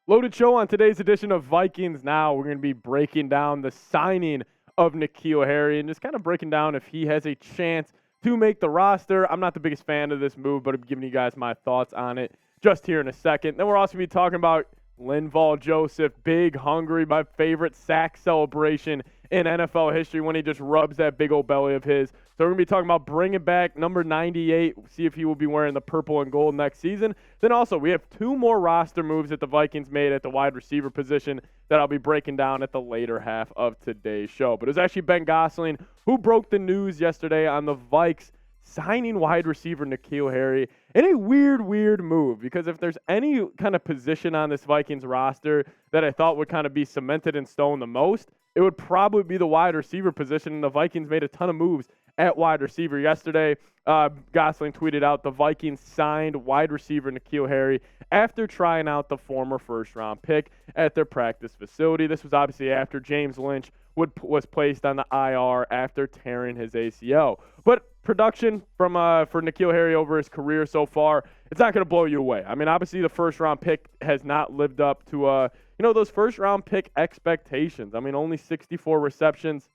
Loaded show on today's edition of Vikings Now. We're going to be breaking down the signing of N'Keal Harry and just kind of breaking down if he has a chance to make the roster. I'm not the biggest fan of this move, but I'm giving you guys my thoughts on it just here in a second. Then we're also going to be talking about Linval Joseph, big, hungry, my favorite sack celebration in NFL history when he just rubs that big old belly of his. So we're going to be talking about bringing back number 98, see if he will be wearing the purple and gold next season. Then also, we have two more roster moves that the Vikings made at the wide receiver position that I'll be breaking down at the later half of today's show. But it was actually Ben Gosling who broke the news yesterday on the Vikes signing wide receiver N'Keal Harry in a weird move, because if there's any kind of position on this Vikings roster that I thought would kind of be cemented in stone the most, it would probably be the wide receiver position, and the Vikings made a ton of moves at wide receiver yesterday. Gosling tweeted out the Vikings signed wide receiver N'Keal Harry after trying out the former first-round pick at their practice facility. This was obviously after James Lynch was placed on the IR after tearing his ACL. But production for N'Keal Harry over his career so far, it's not going to blow you away. I mean, obviously the first-round pick has not lived up to those first-round pick expectations. I mean, only 64 receptions,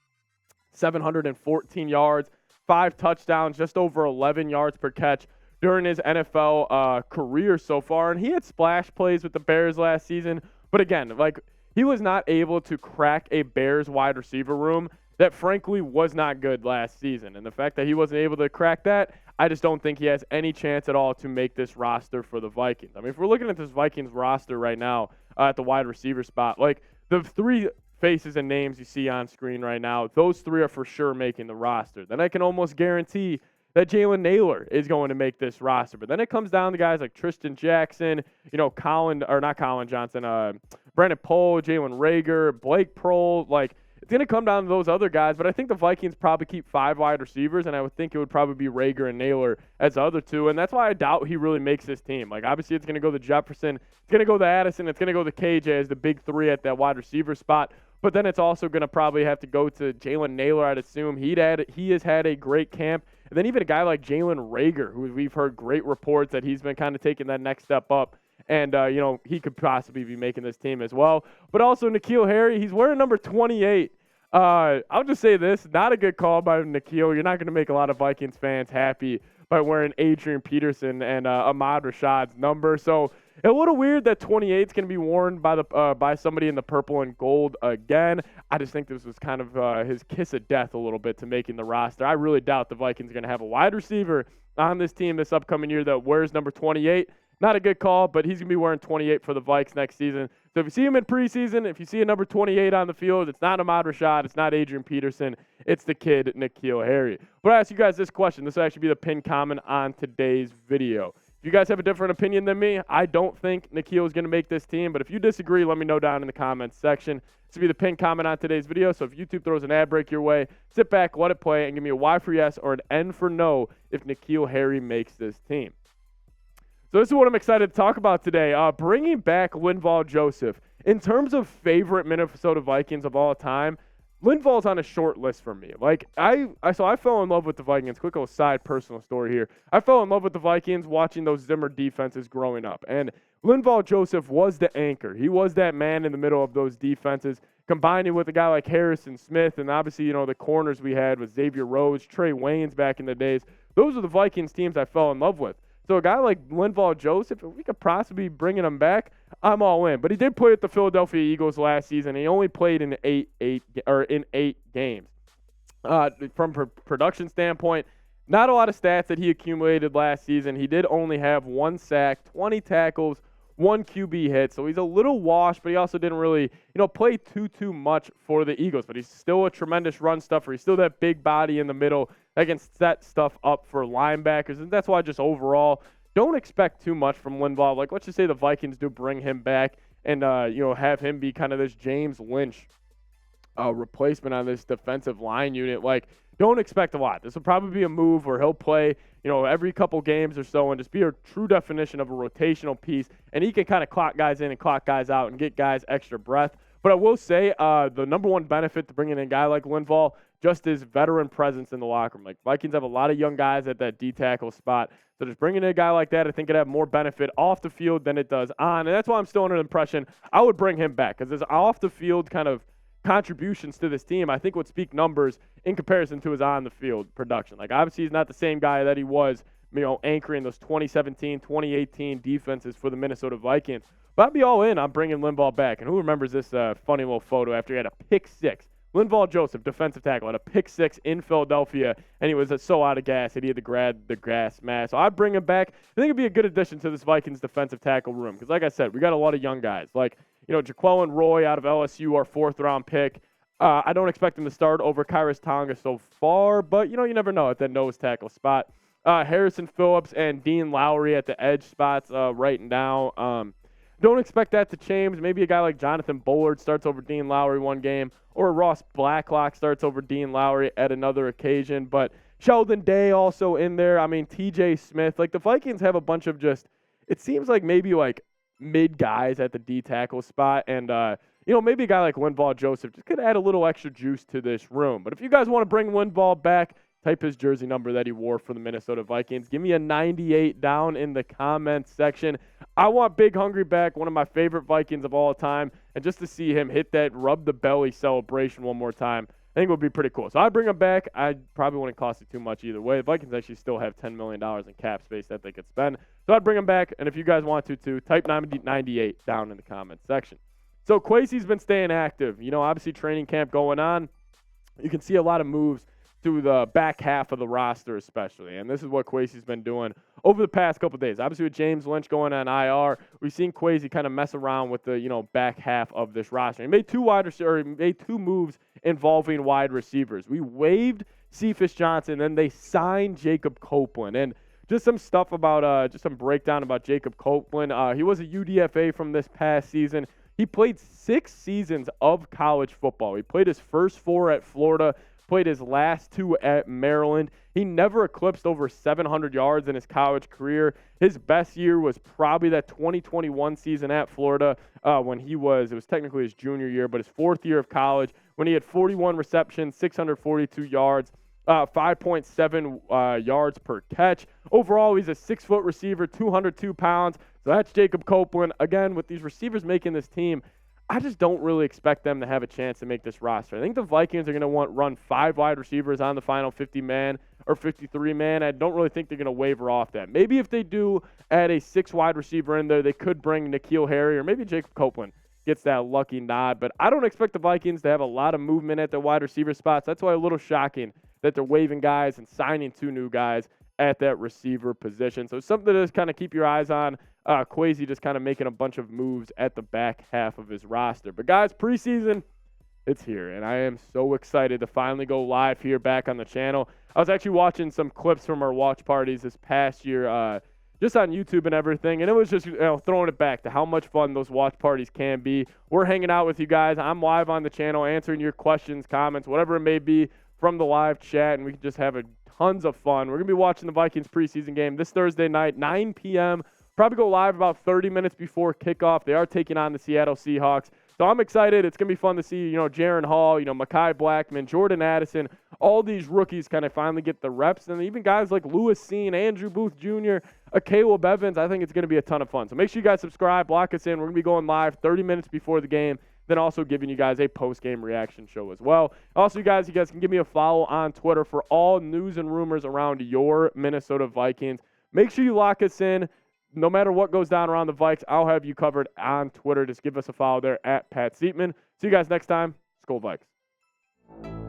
714 yards, 5 touchdowns, just over 11 yards per catch during his NFL career so far. And he had splash plays with the Bears last season. But again, he was not able to crack a Bears wide receiver room that frankly was not good last season. And the fact that he wasn't able to crack that, I just don't think he has any chance at all to make this roster for the Vikings. I mean, if we're looking at this Vikings roster right now at the wide receiver spot, the three faces and names you see on screen right now, those three are for sure making the roster. Then I can almost guarantee that Jalen Nailor is going to make this roster. But then it comes down to guys like Tristan Jackson, Brandon Poe, Jalen Reagor, Blake Prohl. It's going to come down to those other guys, but I think the Vikings probably keep 5 wide receivers, and I would think it would probably be Reagor and Nailor as the other two, and that's why I doubt he really makes this team. Obviously, it's going to go to Jefferson, it's going to go to Addison, it's going to go to KJ as the big 3 at that wide receiver spot, but then it's also going to probably have to go to Jalen Nailor, I'd assume. He has had a great camp, and then even a guy like Jalen Reagor, who we've heard great reports that he's been kind of taking that next step up. And, he could possibly be making this team as well. But also N'Keal Harry, he's wearing number 28. I'll just say this, not a good call by N'Keal. You're not going to make a lot of Vikings fans happy by wearing Adrian Peterson and Ahmad Rashad's number. So a little weird that 28 is going to be worn by somebody in the purple and gold again. I just think this was kind of his kiss of death a little bit to making the roster. I really doubt the Vikings are going to have a wide receiver on this team this upcoming year that wears number 28. Not a good call, but he's going to be wearing 28 for the Vikes next season. So if you see him in preseason, if you see a number 28 on the field, it's not Ahmad Rashad, it's not Adrian Peterson, it's the kid N'Keal Harry. But I ask you guys this question. This will actually be the pinned comment on today's video. If you guys have a different opinion than me, I don't think N'Keal is going to make this team. But if you disagree, let me know down in the comments section. This will be the pinned comment on today's video. So if YouTube throws an ad break your way, sit back, let it play, and give me a Y for yes or an N for no if N'Keal Harry makes this team. So this is what I'm excited to talk about today. Bringing back Linval Joseph. In terms of favorite Minnesota Vikings of all time, Linval's on a short list for me. I fell in love with the Vikings. Quick little side personal story here. I fell in love with the Vikings watching those Zimmer defenses growing up. And Linval Joseph was the anchor. He was that man in the middle of those defenses, combining with a guy like Harrison Smith, and obviously, the corners we had with Xavier Rhodes, Trey Waynes back in the days. Those are the Vikings teams I fell in love with. So a guy like Linval Joseph, if we could possibly bring him back, I'm all in. But he did play with the Philadelphia Eagles last season. He only played in eight games. From a production standpoint, not a lot of stats that he accumulated last season. He did only have 1 sack, 20 tackles, 1 QB hit. So he's a little washed, but he also didn't really, play too much for the Eagles. But he's still a tremendous run stuffer. He's still that big body in the middle that can set stuff up for linebackers. And that's why just overall, don't expect too much from Linval. Let's just say the Vikings do bring him back and, have him be kind of this James Lynch replacement on this defensive line unit. Don't expect a lot. This will probably be a move where he'll play, every couple games or so and just be a true definition of a rotational piece. And he can kind of clock guys in and clock guys out and get guys extra breath. But I will say the number one benefit to bringing in a guy like Linval, just his veteran presence in the locker room. Like, Vikings have a lot of young guys at that D tackle spot. So just bringing in a guy like that, I think it'd have more benefit off the field than it does on. And that's why I'm still under the impression I would bring him back, because his off the field kind of contributions to this team, I think, would speak numbers in comparison to his on the field production. Like, obviously he's not the same guy that he was, anchoring those 2017, 2018 defenses for the Minnesota Vikings. But I'd be all in on bringing Linval back. And who remembers this funny little photo after he had a pick six? Linval Joseph, defensive tackle, had a pick six in Philadelphia, and he was so out of gas that he had to grab the grass mask. So I'd bring him back. I think it'd be a good addition to this Vikings defensive tackle room, because like I said, we got a lot of young guys. Like, Jaquelin Roy out of LSU, our 4th-round pick. I don't expect him to start over Kyrus Tonga so far, but, you never know at that nose tackle spot. Harrison Phillips and Dean Lowry at the edge spots right now. Don't expect that to change. Maybe a guy like Jonathan Bullard starts over Dean Lowry one game, or Ross Blacklock starts over Dean Lowry at another occasion. But Sheldon Day also in there. I mean, TJ Smith. Like, the Vikings have a bunch of it seems like maybe like mid guys at the D tackle spot. And, maybe a guy like Linval Joseph just could add a little extra juice to this room. But if you guys want to bring Linval back, type his jersey number that he wore for the Minnesota Vikings. Give me a 98 down in the comments section. I want Big Hungry back, one of my favorite Vikings of all time. And just to see him hit that rub the belly celebration one more time, I think it would be pretty cool. So I'd bring him back. I probably wouldn't cost you too much either way. The Vikings actually still have $10 million in cap space that they could spend. So I'd bring him back. And if you guys want to, type 98 down in the comments section. So Kwesi's been staying active. Obviously training camp going on. You can see a lot of moves to the back half of the roster especially. And this is what Kwesi's been doing over the past couple of days. Obviously with James Lynch going on IR, we've seen Kwesi kind of mess around with the, back half of this roster. He made two moves involving wide receivers. We waived Cephus Johnson, and they signed Jacob Copeland. And just some stuff about, just some breakdown about Jacob Copeland. He was a UDFA from this past season. He played 6 seasons of college football. He played his first 4 at Florida, played his last 2 at Maryland. He never eclipsed over 700 yards in his college career. His best year was probably that 2021 season at Florida when it was technically his junior year, but his 4th year of college when he had 41 receptions, 642 yards, 5.7 yards per catch. Overall, he's a 6-foot receiver, 202 pounds. So that's Jacob Copeland. Again, with these receivers making this team, I just don't really expect them to have a chance to make this roster. I think the Vikings are going to run 5 wide receivers on the final 50-man or 53-man. I don't really think they're going to waver off that. Maybe if they do add a 6 wide receiver in there, they could bring N'Keal Harry, or maybe Jacob Copeland gets that lucky nod. But I don't expect the Vikings to have a lot of movement at their wide receiver spots. That's why a little shocking that they're waiving guys and signing 2 new guys at that receiver position. So something to just kind of keep your eyes on. Kwesi just kind of making a bunch of moves at the back half of his roster. But guys, preseason, it's here, and I am so excited to finally go live here back on the channel. I was actually watching some clips from our watch parties this past year, just on YouTube and everything, and it was just throwing it back to how much fun those watch parties can be. We're hanging out with you guys. I'm live on the channel answering your questions, comments, whatever it may be from the live chat, and we can just have tons of fun. We're going to be watching the Vikings preseason game this Thursday night, 9 p.m., Probably go live about 30 minutes before kickoff. They are taking on the Seattle Seahawks. So I'm excited. It's going to be fun to see, Jaron Hall, Mekhi Blackman, Jordan Addison, all these rookies kind of finally get the reps. And even guys like Lewis Seen, Andrew Booth Jr., Caleb Evans. I think it's going to be a ton of fun. So make sure you guys subscribe, lock us in. We're going to be going live 30 minutes before the game, then also giving you guys a post-game reaction show as well. Also, you guys can give me a follow on Twitter for all news and rumors around your Minnesota Vikings. Make sure you lock us in. No matter what goes down around the Vikes, I'll have you covered on Twitter. Just give us a follow there at Pat Siepman. See you guys next time. Skol Vikes.